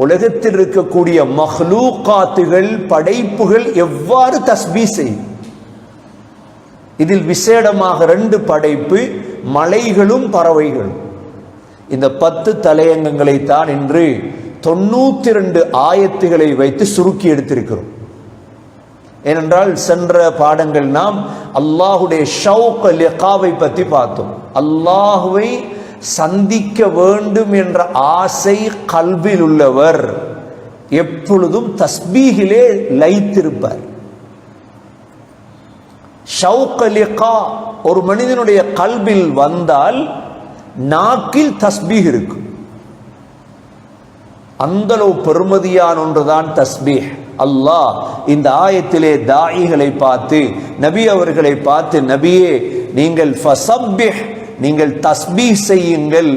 உலகத்தில் இருக்கக்கூடிய மஹ்லூகாத்துகள் படைப்புகள் எவ்வாறு தஸ்பீஹ் செய்யும். இதில் விசேடமாக 2 படைப்பு, மலைகளும் பறவைகளும். இந்த 10 தலையங்கங்களை தான் இன்று 92 ஆயத்துகளை வைத்து சுருக்கி எடுத்திருக்கிறோம். ஏனென்றால் சென்ற பாடங்கள் நாம் அல்லாஹுடைய ஷௌக் லிகாவை பற்றி பார்த்தோம். அல்லாஹுவை சந்திக்க வேண்டும் என்ற ஆசை கல்பில் உள்ளவர் எப்பொழுதும் தஸ்பீஹிலே லயித்திருப்பார். ஷௌக் லிகா ஒரு மனிதனுடைய கல்பில் வந்தால் நாக்கில் தஸ்பீஹ் இருக்கும். அந்த அளவு பெருமதியான ஒன்றுதான் தஸ்பீஹ். அல்லாஹ் இந்த ஆயத்திலே தாயிகளை பார்த்து, நபி அவர்களை பார்த்து, நபியே நீங்கள் ஃபஸப்பிஹ், நீங்கள் தஸ்பீஹ் செய்யுங்கள்.